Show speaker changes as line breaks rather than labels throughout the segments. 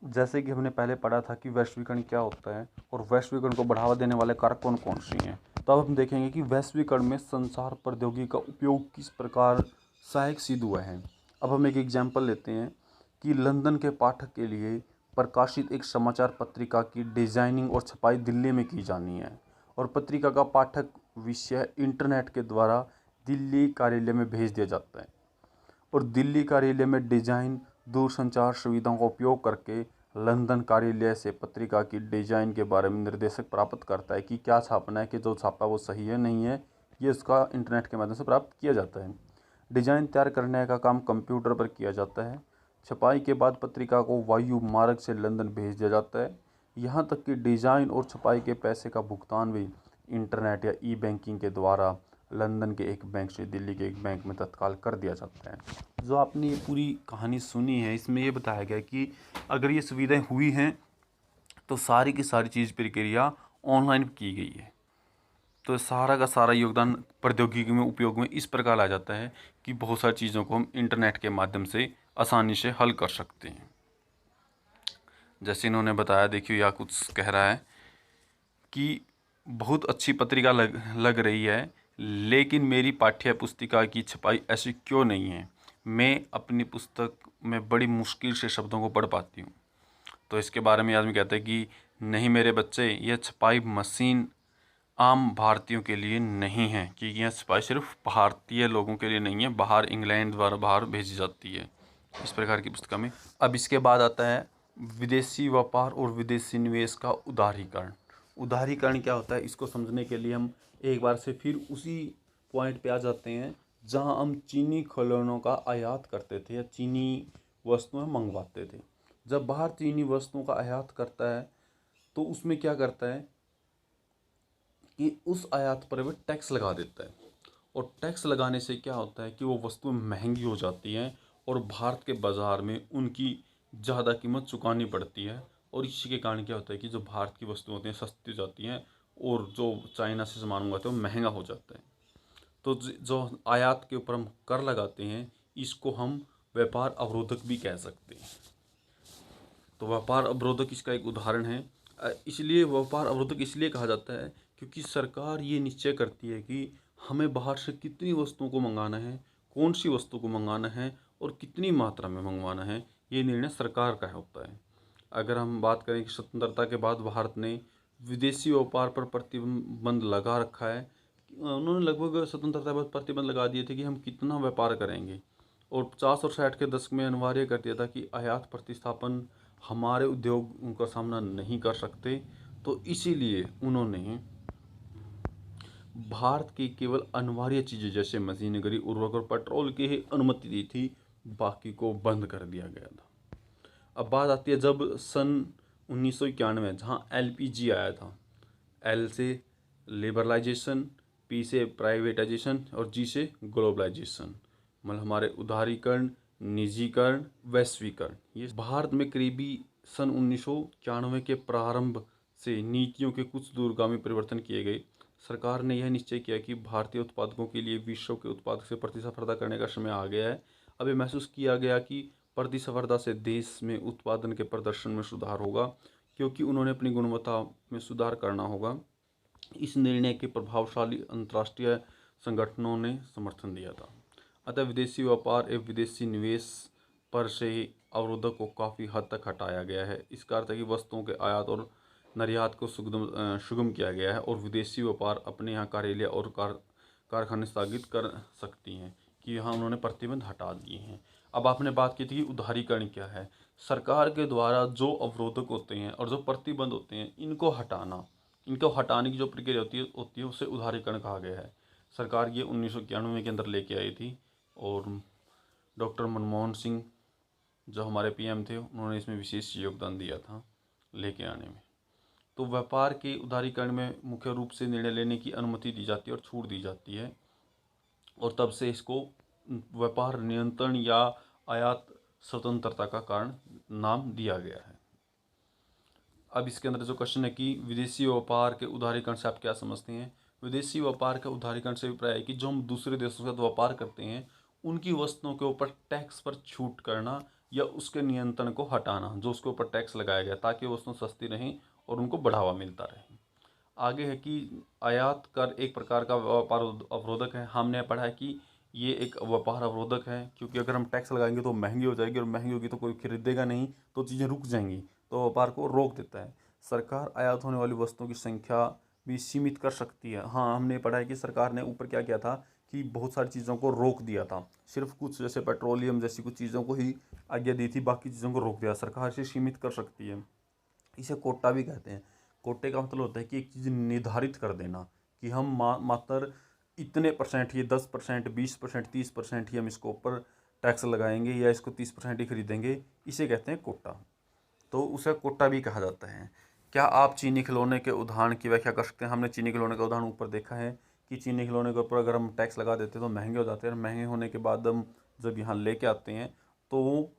जैसे कि हमने पहले पढ़ा था कि वैश्वीकरण क्या होता है और वैश्वीकरण को बढ़ावा देने वाले कारक कौन कौन से हैं। तो अब हम देखेंगे कि वैश्वीकरण में संचार प्रौद्योगिकी का उपयोग किस प्रकार सहायक सिद्ध हुआ है। अब हम एक एग्जाम्पल लेते हैं कि लंदन के पाठक के लिए प्रकाशित एक समाचार पत्रिका की डिजाइनिंग और छपाई दिल्ली में की जानी है और पत्रिका का पाठक विषय इंटरनेट के द्वारा दिल्ली कार्यालय में भेज दिया जाता है और दिल्ली कार्यालय में डिजाइन दूरसंचार सुविधाओं का उपयोग करके लंदन कार्यालय से पत्रिका की डिजाइन के बारे में निर्देशक प्राप्त करता है कि क्या छापना है, कि जो छापा वो सही है नहीं है, ये उसका इंटरनेट के माध्यम से प्राप्त किया जाता है। डिजाइन तैयार करने का काम कंप्यूटर पर किया जाता है। छपाई के बाद पत्रिका को वायु मार्ग से लंदन भेज दिया जाता है। यहाँ तक कि डिजाइन और छपाई के पैसे का भुगतान भी इंटरनेट या ई बैंकिंग के द्वारा लंदन के एक बैंक से दिल्ली के एक बैंक में तत्काल कर दिया जाता है। जो आपने ये पूरी कहानी सुनी है, इसमें ये बताया गया कि अगर ये सुविधाएं हुई हैं तो सारी की सारी चीज़ प्रक्रिया ऑनलाइन की गई है। तो सारा का सारा योगदान प्रौद्योगिकी में उपयोग में इस प्रकार आ जाता है कि बहुत सारी चीज़ों को हम इंटरनेट के माध्यम से आसानी से हल कर सकते हैं। जैसे इन्होंने बताया, देखिए या कुछ कह रहा है कि बहुत अच्छी पत्रिका लग रही है, लेकिन मेरी पाठ्य पुस्तिका की छपाई ऐसी क्यों नहीं है। मैं अपनी पुस्तक में बड़ी मुश्किल से शब्दों को पढ़ पाती हूँ। तो इसके बारे में आदमी कहता है कि नहीं मेरे बच्चे, यह छपाई मशीन आम भारतीयों के लिए नहीं है, कि यह छपाई सिर्फ भारतीय लोगों के लिए नहीं है, बाहर इंग्लैंड द्वारा बाहर भेजी जाती है इस प्रकार की पुस्तक में। अब इसके बाद आता है विदेशी व्यापार और विदेशी निवेश का उदारीकरण। उदारीकरण क्या होता है, इसको समझने के लिए हम एक बार से फिर उसी पॉइंट पे आ जाते हैं जहां हम चीनी खिलौनों का आयात करते थे या चीनी वस्तुएं मंगवाते थे। जब बाहर चीनी वस्तुओं का आयात करता है तो उसमें क्या करता है कि उस आयात पर वह टैक्स लगा देता है और टैक्स लगाने से क्या होता है कि वो वस्तुएं महंगी हो जाती हैं और भारत के बाज़ार में उनकी ज़्यादा कीमत चुकानी पड़ती है। और इसी के कारण क्या होता है कि जो भारत की वस्तुएं होती हैं सस्ती हो जाती हैं और जो चाइना से सामान मंगाते हैं वो महंगा हो जाता है। तो जो आयात के ऊपर हम कर लगाते हैं इसको हम व्यापार अवरोधक भी कह सकते हैं। तो व्यापार अवरोधक इसका एक उदाहरण है। इसलिए व्यापार अवरोधक इसलिए कहा जाता है क्योंकि सरकार ये निश्चय करती है कि हमें बाहर से कितनी वस्तुओं को मंगाना है, कौन सी वस्तु को मंगाना है और कितनी मात्रा में मंगवाना है, ये निर्णय सरकार का होता है। अगर हम बात करें कि स्वतंत्रता के बाद भारत ने विदेशी व्यापार पर प्रतिबंध लगा रखा है। उन्होंने लगभग स्वतंत्रता के बाद प्रतिबंध लगा दिए थे कि हम कितना व्यापार करेंगे और 50 और 60 के दशक में अनिवार्य कर दिया था कि आयात प्रतिस्थापन हमारे उद्योग उनका सामना नहीं कर सकते। तो इसीलिए उन्होंने भारत की केवल अनिवार्य चीज़ें जैसे मशीनरी, उर्वरक और पेट्रोल की ही अनुमति दी थी, बाकी को बंद कर दिया गया था। अब बात आती है जब सन 1991 जहाँ एलपीजी आया था। एल से लिबरलाइजेशन, पी से प्राइवेटाइजेशन और जी से ग्लोबलाइजेशन, मतलब हमारे उदारीकरण, निजीकरण, वैश्वीकरण। ये भारत में करीबी सन 1991 के प्रारंभ से नीतियों के कुछ दूरगामी परिवर्तन किए गए। सरकार ने यह निश्चय किया कि भारतीय उत्पादकों के लिए विश्व के उत्पादक से प्रतिस्पर्धा करने का समय आ गया है। अब ये महसूस किया गया कि प्रतिस्पर्धा से देश में उत्पादन के प्रदर्शन में सुधार होगा, क्योंकि उन्होंने अपनी गुणवत्ता में सुधार करना होगा। इस निर्णय के प्रभावशाली अंतर्राष्ट्रीय संगठनों ने समर्थन दिया था। अतः विदेशी व्यापार एवं विदेशी निवेश पर से ही अवरोधक को काफ़ी हद तक हटाया गया है। इसका अर्थ है कि वस्तुओं के आयात और निर्यात को सुगम किया गया है और विदेशी व्यापार अपने यहाँ कार्यालय और कारखाने स्थापित कर सकती हैं, कि यहाँ उन्होंने प्रतिबंध हटा दिए हैं। अब आपने बात की थी कि उदारीकरण क्या है। सरकार के द्वारा जो अवरोधक होते हैं और जो प्रतिबंध होते हैं इनको हटाने की जो प्रक्रिया होती है उसे उदारीकरण कहा गया है। सरकार ये 1991 के अंदर लेके आई थी और डॉक्टर मनमोहन सिंह जो हमारे पीएम थे उन्होंने इसमें विशेष योगदान दिया था लेके आने में। तो व्यापार के उदारीकरण में मुख्य रूप से निर्णय लेने की अनुमति दी जाती है और छूट दी जाती है और तब से इसको व्यापार नियंत्रण या आयात स्वतंत्रता का कारण नाम दिया गया है। अब इसके अंदर जो क्वेश्चन है कि विदेशी व्यापार के उदारीकरण से आप क्या समझते हैं। विदेशी व्यापार के उदारीकरण से अभिप्राय है कि जो हम दूसरे देशों के साथ व्यापार करते हैं उनकी वस्तुओं के ऊपर टैक्स पर छूट करना या उसके नियंत्रण को हटाना जो उसके ऊपर टैक्स लगाया गया, ताकि वस्तुएं सस्ती रहें और उनको बढ़ावा मिलता रहे। आगे है कि आयात कर एक प्रकार का व्यापार अवरोधक है। हमने पढ़ा है कि ये एक व्यापार अवरोधक है, क्योंकि अगर हम टैक्स लगाएंगे तो महंगी हो जाएगी, और महंगी होगी तो कोई खरीदेगा नहीं, तो चीज़ें रुक जाएंगी, तो व्यापार को रोक देता है। सरकार आयात होने वाली वस्तुओं की संख्या भी सीमित कर सकती है। हाँ, हमने पढ़ा है कि सरकार ने ऊपर क्या किया था कि बहुत सारी चीज़ों को रोक दिया था, सिर्फ कुछ जैसे पेट्रोलियम जैसी कुछ चीज़ों को ही आज्ञा दी थी, बाकी चीज़ों को रोक दिया। सरकार इसे सीमित कर सकती है। इसे कोटा भी कहते हैं। कोटे का मतलब होता है कि एक चीज़ निर्धारित कर देना कि हम मात्र इतने परसेंट, ये 10%, 20%, 30% ही हम इसको ऊपर टैक्स लगाएंगे, या इसको 30% ही खरीदेंगे, इसे कहते हैं कोटा। तो उसे कोटा भी कहा जाता है। क्या आप चीनी खिलौने के उदाहरण की व्याख्या कर सकते हैं? हमने चीनी खिलौने का उदाहरण ऊपर देखा है कि चीनी खिलौने के ऊपर अगर हम टैक्स लगा देते हैं तो महंगे हो जाते हैं, और महंगे होने के बाद हम जब यहाँ लेके आते हैं तो वो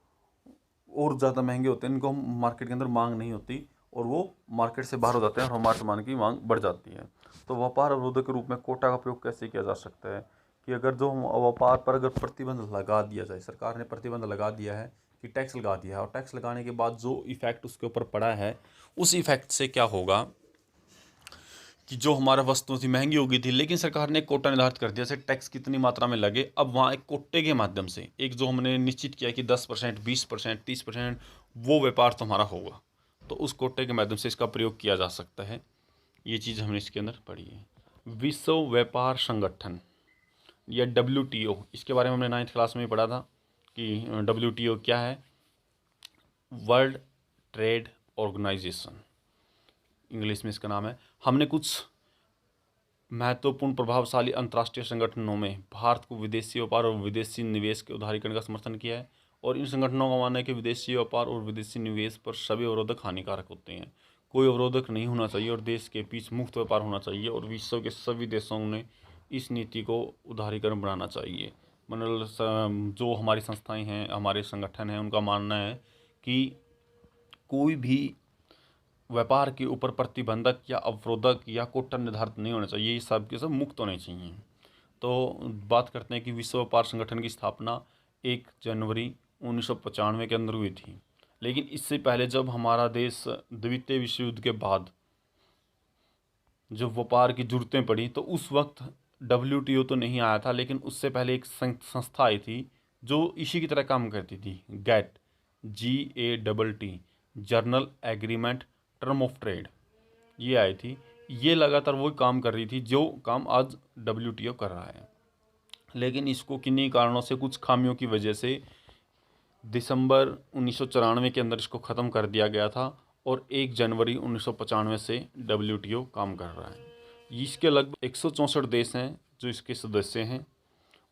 और ज़्यादा महंगे होते हैं, इनको हम मार्केट के अंदर मांग नहीं होती, और वो मार्केट से बाहर हो जाते हैं, और हमारे सामान की मांग बढ़ जाती है। तो व्यापार अवरोधक के रूप में कोटा का प्रयोग कैसे किया जा सकता है कि अगर जो व्यापार पर अगर प्रतिबंध लगा दिया जाए, सरकार ने प्रतिबंध लगा दिया है कि टैक्स लगा दिया है, और टैक्स लगाने के बाद जो इफेक्ट उसके ऊपर पड़ा है, उस इफेक्ट से क्या होगा कि जो हमारा वस्तुएं थी महंगी हो गई थी, लेकिन सरकार ने एक कोटा निर्धारित कर दिया, जैसे टैक्स कितनी मात्रा में लगे। अब वहाँ एक कोटे के माध्यम से एक जो हमने निश्चित किया कि 10%, 20%, 30% वो व्यापार तुम्हारा होगा, तो उस कोटे के माध्यम से इसका प्रयोग किया जा सकता है। ये चीज़ हमने इसके अंदर पढ़ी है। विश्व व्यापार संगठन या WTO, इसके बारे में हमने 9th क्लास में ही पढ़ा था कि WTO क्या है। वर्ल्ड ट्रेड ऑर्गेनाइजेशन, इंग्लिश में इसका नाम है। हमने कुछ महत्वपूर्ण प्रभावशाली अंतर्राष्ट्रीय संगठनों में भारत को विदेशी व्यापार और विदेशी निवेश के उदारीकरण का समर्थन किया है, और इन संगठनों का मानना है कि विदेशी व्यापार और विदेशी निवेश पर सभी अवरोधक हानिकारक होते हैं। कोई अवरोधक नहीं होना चाहिए, और देश के बीच मुक्त व्यापार होना चाहिए, और विश्व के सभी देशों ने इस नीति को उदारीकरण बनाना चाहिए। मतलब जो हमारी संस्थाएं हैं, हमारे संगठन हैं, उनका मानना है कि कोई भी व्यापार के ऊपर प्रतिबंधक या अवरोधक या कोटा निर्धारित नहीं होना चाहिए, ये सब के सब मुक्त होने चाहिए। तो बात करते हैं कि विश्व व्यापार संगठन की स्थापना 1 जनवरी 1995 के अंदर हुई थी, लेकिन इससे पहले जब हमारा देश द्वितीय विश्व युद्ध के बाद जब व्यापार की जरूरतें पड़ी, तो उस वक्त WTO तो नहीं आया था, लेकिन उससे पहले एक संस्था आई थी जो इसी की तरह काम करती थी, GATT, GATT, journal agreement term of trade, ये आई थी। ये लगातार वही काम कर रही थी जो काम आज WTO कर रहा है, लेकिन इसको किन्हीं कारणों से, कुछ खामियों की वजह से दिसंबर 1994 के अंदर इसको ख़त्म कर दिया गया था, और 1 जनवरी 1995 से WTO काम कर रहा है। इसके लगभग 164 देश हैं जो इसके सदस्य हैं,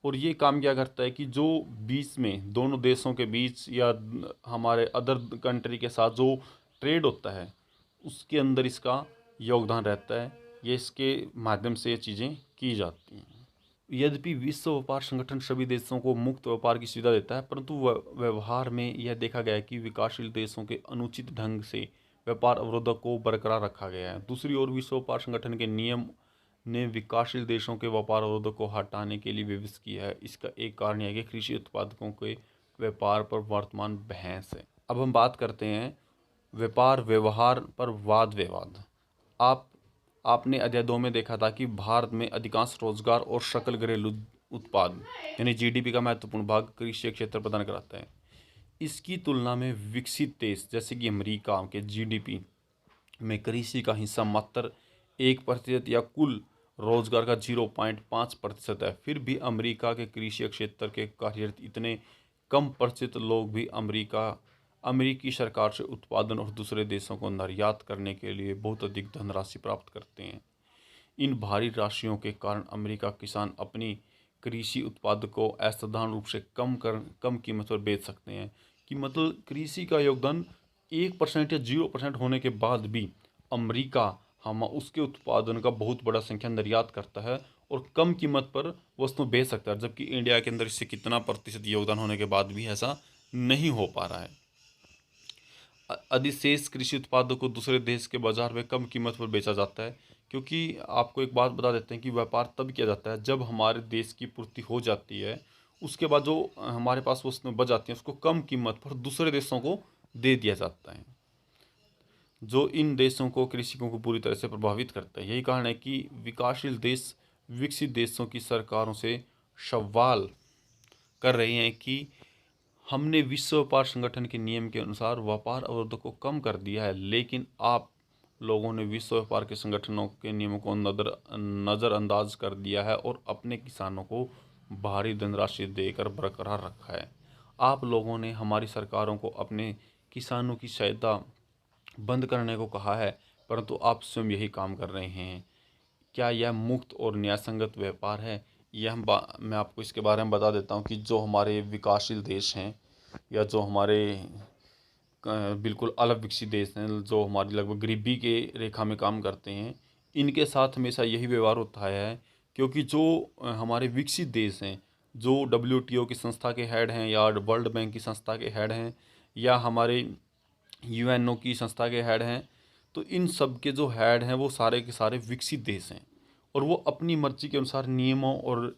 और ये काम क्या करता है कि जो बीच में दोनों देशों के बीच या हमारे अदर कंट्री के साथ जो ट्रेड होता है, उसके अंदर इसका योगदान रहता है। ये इसके माध्यम से ये चीज़ें की जाती हैं। यद्यपि विश्व व्यापार संगठन सभी देशों को मुक्त व्यापार की सुविधा देता है, परंतु व्यवहार में यह देखा गया है कि विकासशील देशों के अनुचित ढंग से व्यापार अवरोधों को बरकरार रखा गया है। दूसरी ओर विश्व व्यापार संगठन के नियम ने विकासशील देशों के व्यापार अवरोधों को हटाने के लिए विवश किया है। इसका एक कारण यह है कि कृषि उत्पादकों के व्यापार पर वर्तमान बहस है। अब हम बात करते हैं व्यापार व्यवहार पर वाद विवाद। आपने अध्याय 2 में देखा था कि भारत में अधिकांश रोजगार और सकल घरेलू उत्पाद यानी GDP का महत्वपूर्ण भाग कृषि क्षेत्र प्रदान कराता है। इसकी तुलना में विकसित देश जैसे कि अमेरिका के GDP में कृषि का हिस्सा मात्र 1% या कुल रोजगार का 0.5% है। फिर भी अमेरिका के कृषि क्षेत्र के कार्यरत इतने कम प्रतिशत लोग भी अमेरिकी सरकार से उत्पादन और दूसरे देशों को निर्यात करने के लिए बहुत अधिक धनराशि प्राप्त करते हैं। इन भारी राशियों के कारण अमेरिका किसान अपनी कृषि उत्पाद को असाधारण रूप से कम कीमत पर बेच सकते हैं। कि मतलब कृषि का योगदान 1% या 0% होने के बाद भी अमेरिका हम उसके उत्पादन का बहुत बड़ा संख्या निर्यात करता है और कम कीमत पर वस्तु बेच सकता है, जबकि इंडिया के अंदर इससे कितना प्रतिशत योगदान होने के बाद भी ऐसा नहीं हो पा रहा है। अधिशेष कृषि उत्पादों को दूसरे देश के बाजार में कम कीमत पर बेचा जाता है, क्योंकि आपको एक बात बता देते हैं कि व्यापार तब किया जाता है जब हमारे देश की पूर्ति हो जाती है उसके बाद जो हमारे पास वस्तुएं बच जाती हैं उसको कम कीमत पर दूसरे देशों को दे दिया जाता है, जो इन देशों को, कृषकों को पूरी तरह से प्रभावित करता है। यही कारण है कि विकासशील देश विकसित देशों की सरकारों से सवाल कर रहे हैं कि हमने विश्व व्यापार संगठन के नियम के अनुसार व्यापार अवरोधों को कम कर दिया है, लेकिन आप लोगों ने विश्व व्यापार के संगठनों के नियमों को नज़रअंदाज कर दिया है और अपने किसानों को भारी धनराशि देकर बरकरार रखा है। आप लोगों ने हमारी सरकारों को अपने किसानों की सहायता बंद करने को कहा है, परंतु आप स्वयं यही काम कर रहे हैं। क्या यह मुक्त और न्यायसंगत व्यापार है? मैं आपको इसके बारे में बता देता हूँ कि जो हमारे विकासशील देश हैं या जो हमारे बिल्कुल अलग विकसित देश हैं, जो हमारी लगभग गरीबी के रेखा में काम करते हैं, इनके साथ हमेशा यही व्यवहार होता है। क्योंकि जो हमारे विकसित देश हैं, जो WTO की संस्था के हेड हैं या वर्ल्ड बैंक की संस्था के हेड हैं या हमारे UNO की संस्था के हेड हैं, तो इन सब के जो हेड हैं वो सारे के सारे विकसित देश हैं और वो अपनी मर्जी के अनुसार नियमों और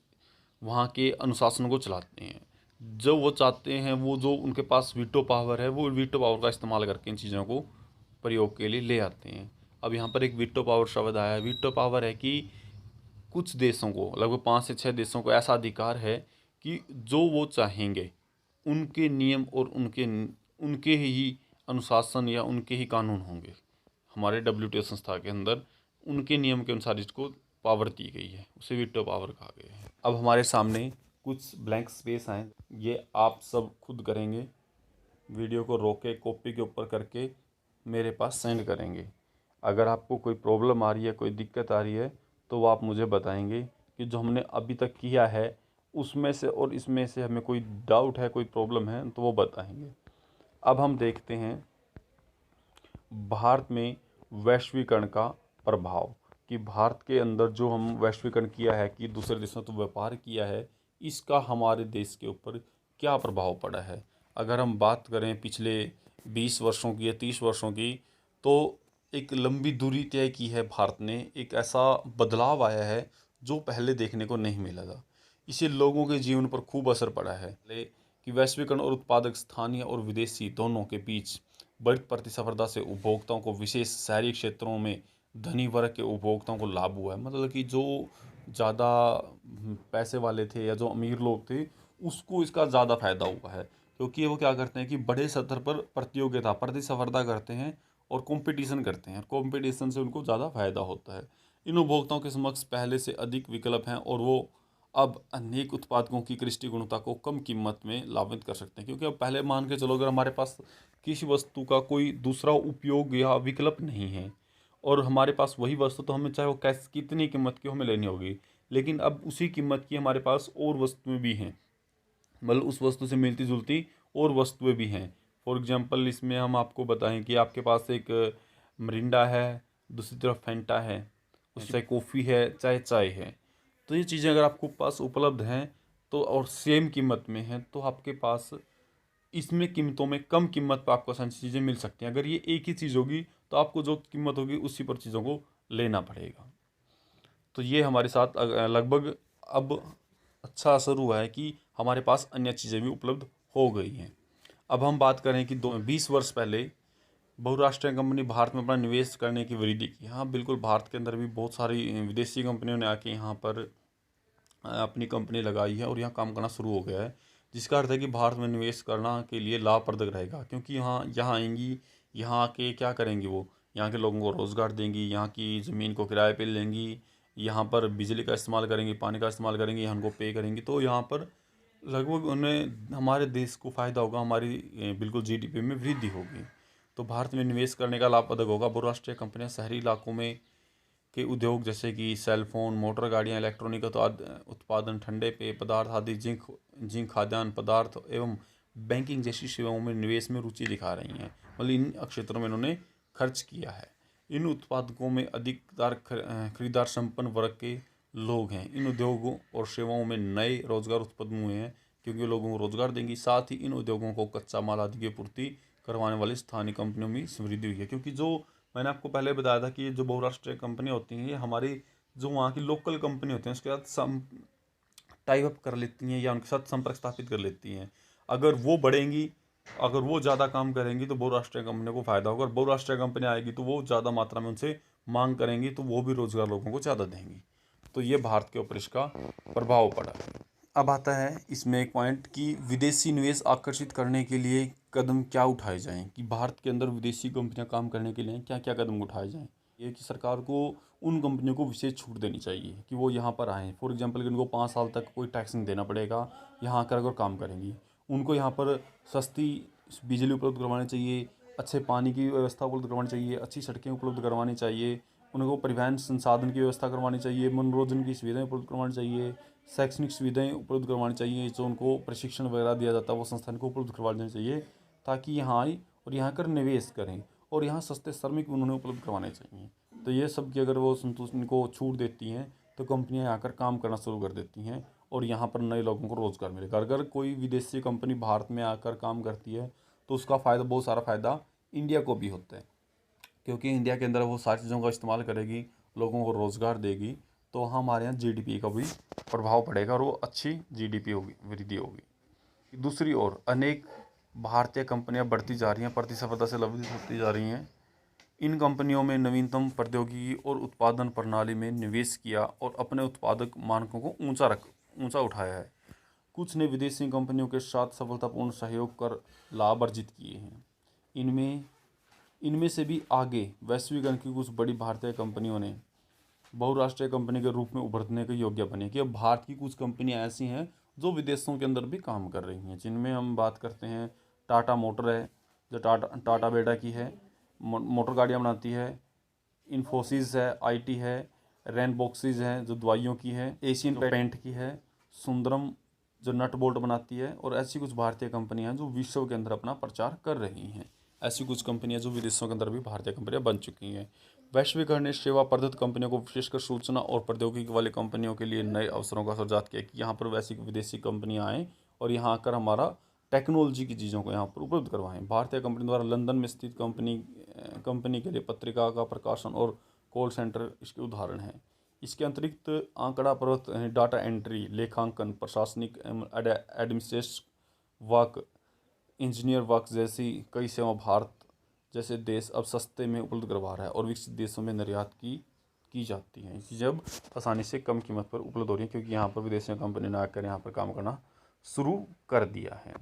वहाँ के अनुशासन को चलाते हैं। जो वो चाहते हैं, वो जो उनके पास वीटो पावर है, वो वीटो पावर का इस्तेमाल करके इन चीज़ों को प्रयोग के लिए ले आते हैं। अब यहाँ पर एक वीटो पावर शब्द आया है। वीटो पावर है कि कुछ देशों को, लगभग 5 से 6 देशों को ऐसा अधिकार है कि जो वो चाहेंगे उनके नियम और उनके ही अनुशासन या उनके ही कानून होंगे। हमारे WTO संस्था के अंदर उनके नियम के अनुसार इसको पावर दी गई है, उसे वीटो पावर कहा गया है। अब हमारे सामने कुछ ब्लैंक स्पेस हैं, ये आप सब खुद करेंगे। वीडियो को रोके कॉपी के ऊपर करके मेरे पास सेंड करेंगे। अगर आपको कोई प्रॉब्लम आ रही है, कोई दिक्कत आ रही है, तो वो आप मुझे बताएंगे कि जो हमने अभी तक किया है उसमें से और इसमें से हमें कोई डाउट है, कोई प्रॉब्लम है, तो वो बताएंगे। अब हम देखते हैं भारत में वैश्वीकरण का प्रभाव, कि भारत के अंदर जो हम वैश्वीकरण किया है, कि दूसरे देशों तो व्यापार किया है, इसका हमारे देश के ऊपर क्या प्रभाव पड़ा है। अगर हम बात करें पिछले 20 वर्षों की या 30 वर्षों की, तो एक लंबी दूरी तय की है भारत ने। एक ऐसा बदलाव आया है जो पहले देखने को नहीं मिला था। इससे लोगों के जीवन पर खूब असर पड़ा है कि वैश्वीकरण और उत्पादक स्थानीय और विदेशी दोनों के बीच बड़ी प्रतिस्पर्धा से उपभोक्ताओं को, विशेष शहरी क्षेत्रों में धनी वर्ग के उपभोक्ताओं को लाभ हुआ है। मतलब कि जो ज़्यादा पैसे वाले थे या जो अमीर लोग थे उसको इसका ज़्यादा फायदा हुआ है, क्योंकि वो क्या करते हैं कि बड़े स्तर पर प्रतियोगिता, प्रतिस्पर्धा करते हैं और कंपटीशन करते हैं। कंपटीशन से उनको ज़्यादा फायदा होता है। इन उपभोक्ताओं के समक्ष पहले से अधिक विकल्प हैं और वो अब अनेक उत्पादकों की कृषि गुणवत्ता को कम कीमत में लाभान्वित कर सकते हैं। क्योंकि अब पहले मान के चलो, अगर हमारे पास किसी वस्तु का कोई दूसरा उपयोग या विकल्प नहीं है और हमारे पास वही वस्तु, तो हमें चाहे वो कैसे कितनी कीमत की हमें लेनी होगी, लेकिन अब उसी कीमत की हमारे पास और वस्तुएं भी हैं, मतलब उस वस्तु से मिलती जुलती और वस्तुएं भी हैं। फॉर एग्जांपल इसमें हम आपको बताएं कि आपके पास एक मिरिंडा है, दूसरी तरफ फैंटा है, उस चाहे कॉफ़ी है, चाहे चाय है। तो ये चीज़ें अगर आपको पास उपलब्ध हैं तो और सेम कीमत में हैं, तो आपके पास इसमें कीमतों में कम कीमत पर आपको सारी चीज़ें मिल सकती हैं। अगर ये एक ही चीज़ होगी तो आपको जो कीमत होगी उसी पर चीज़ों को लेना पड़ेगा। तो ये हमारे साथ लगभग अब अच्छा असर हुआ है कि हमारे पास अन्य चीज़ें भी उपलब्ध हो गई हैं। अब हम बात करें कि 20 वर्ष पहले बहुराष्ट्रीय कंपनी भारत में अपना निवेश करने की वृद्धि की। हाँ बिल्कुल, भारत के अंदर भी बहुत सारी विदेशी कंपनियों ने आके यहाँ पर अपनी कंपनी लगाई है और यहाँ काम करना शुरू हो गया है, जिसका अर्थ है कि भारत में निवेश करना के लिए लाभप्रद रहेगा। क्योंकि यहाँ यहाँ आएंगी, यहाँ आके क्या करेंगी, वो यहाँ के लोगों को रोज़गार देंगी, यहाँ की ज़मीन को किराए पे लेंगी, यहाँ पर बिजली का इस्तेमाल करेंगी, पानी का इस्तेमाल करेंगी, यहाँ को पे करेंगी। तो यहाँ पर लगभग उन्हें, हमारे देश को फ़ायदा होगा, हमारी बिल्कुल GDP में वृद्धि होगी। तो भारत में निवेश करने का लाभप्रद होगा। बहुराष्ट्रीय कंपनियां शहरी इलाकों में के उद्योग जैसे कि सेलफोन, मोटर गाड़ियां, इलेक्ट्रॉनिक उत्पादन, ठंडे पेय पदार्थ आदि, जिंक खाद्यान्न पदार्थ एवं बैंकिंग जैसी सेवाओं में निवेश में रुचि दिखा रही हैं। मतलब इन क्षेत्रों में इन्होंने खर्च किया है। इन उत्पादकों में अधिकतर खरीदार संपन्न वर्ग के लोग हैं। इन उद्योगों और सेवाओं में नए रोजगार उत्पन्न हुए हैं, क्योंकि लोगों को रोजगार देंगी। साथ ही इन उद्योगों को कच्चा माल आदि की पूर्ति करवाने वाली स्थानीय कंपनियों में समृद्धि हुई है। क्योंकि जो मैंने आपको पहले बताया था कि ये जो बहुराष्ट्रीय कंपनी होती हैं, ये हमारी जो वहाँ की लोकल कंपनी होती हैं उसके साथ टाई अप कर लेती हैं या उनके साथ संपर्क स्थापित कर लेती हैं। अगर वो बढ़ेंगी, अगर वो ज़्यादा काम करेंगी तो बहुराष्ट्रीय कंपनियों को फ़ायदा होगा, और बहुराष्ट्रीय कंपनी आएगी तो वो ज़्यादा मात्रा में उनसे मांग करेंगी, तो वो भी रोज़गार लोगों को ज़्यादा देंगी। तो ये भारत के ऊपर इसका प्रभाव पड़ा है। अब आता है इसमें एक पॉइंट कि विदेशी निवेश आकर्षित करने के लिए कदम क्या उठाए जाएं, कि भारत के अंदर विदेशी कंपनियां काम करने के लिए क्या क्या कदम उठाए जाएं। ये कि सरकार को उन कंपनियों को विशेष छूट देनी चाहिए कि वो यहाँ पर आएँ। फॉर एग्जांपल कि उनको 5 साल तक कोई टैक्स नहीं देना पड़ेगा, यहाँ आकर अगर काम करेंगी। उनको यहाँ पर सस्ती बिजली उपलब्ध करवानी चाहिए, अच्छे पानी की व्यवस्था उपलब्ध करवानी चाहिए, अच्छी सड़कें उपलब्ध करवानी चाहिए, उनको परिवहन संसाधन की व्यवस्था करवानी चाहिए, मनोरंजन की सुविधाएं उपलब्ध करवानी चाहिए, शैक्षणिक सुविधाएं उपलब्ध करवानी चाहिए, जो उनको प्रशिक्षण वगैरह दिया जाता है वो संस्थान को उपलब्ध करवा देना चाहिए, ताकि यहाँ आए और यहाँ कर निवेश करें, और यहाँ सस्ते श्रमिक उन्होंने उपलब्ध करवाने चाहिए। तो ये सब की अगर वो संतुष्ट इनको छूट देती हैं तो कंपनियां यहाँ आकर काम करना शुरू कर देती हैं, और यहाँ पर नए लोगों को रोज़गार मिलेगा। अगर कोई विदेशी कंपनी भारत में आकर काम करती है तो उसका फ़ायदा, बहुत सारा फ़ायदा इंडिया को भी होता है, क्योंकि इंडिया के अंदर वो सारी चीज़ों का इस्तेमाल करेगी, लोगों को रोज़गार देगी, तो हमारे यहाँ जीडीपी का भी प्रभाव पड़ेगा और वो अच्छी जीडीपी होगी, वृद्धि होगी। दूसरी ओर अनेक भारतीय कंपनियां बढ़ती जा रही हैं, प्रतिस्पर्धा से लक्षित होती जा रही हैं। इन कंपनियों में नवीनतम प्रौद्योगिकी और उत्पादन प्रणाली में निवेश किया और अपने उत्पादक मानकों को ऊंचा उठाया है। कुछ ने विदेशी कंपनियों के साथ सफलतापूर्ण सहयोग कर लाभ अर्जित किए हैं। इनमें इनमें से भी आगे वैश्वीकरण की कुछ बड़ी भारतीय कंपनियों ने बहुराष्ट्रीय कंपनी के रूप में उभरने के योग्य बने, कि अब भारत की कुछ कंपनियां ऐसी हैं जो विदेशों के अंदर भी काम कर रही हैं, जिनमें हम बात करते हैं टाटा मोटर है, जो टाटा बेटा की है, मोटर गाड़ियाँ बनाती है। इन्फोसिस है, आईटी है। रैन बॉक्सेस है जो दवाइयों की है। एशियन पेंट की है। सुंदरम जो नट बोल्ट बनाती है। और ऐसी कुछ भारतीय कंपनियां हैं जो विश्व के अंदर अपना प्रचार कर रही हैं। ऐसी कुछ कंपनियां जो विदेशों के अंदर भी भारतीय कंपनियां बन चुकी हैं। वैश्वीकरण ने सेवा प्रदत्त कंपनियों को, विशेषकर सूचना और प्रौद्योगिकी वाली कंपनियों के लिए नए अवसरों का सृजित किया, कि यहाँ पर वैसी विदेशी कंपनियां आएँ और यहाँ आकर हमारा टेक्नोलॉजी की चीज़ों को यहाँ पर उपलब्ध करवाएं। भारतीय कंपनी द्वारा लंदन में स्थित कंपनी के लिए पत्रिका का प्रकाशन और कॉल सेंटर इसके उदाहरण हैं। इसके अतिरिक्त आंकड़ा प्रबंधन, डाटा एंट्री, लेखांकन, प्रशासनिक एडमिनिस्ट्रेटिव वर्क, इंजीनियर वर्क जैसी कई सेवा भारत जैसे देश अब सस्ते में उपलब्ध करवा रहा है, और विकसित देशों में निर्यात की जाती हैं। चीज़ें अब आसानी से कम कीमत पर उपलब्ध हो रही हैं, क्योंकि यहाँ पर विदेशी कंपनी ने आकर यहाँ पर काम करना शुरू कर दिया है।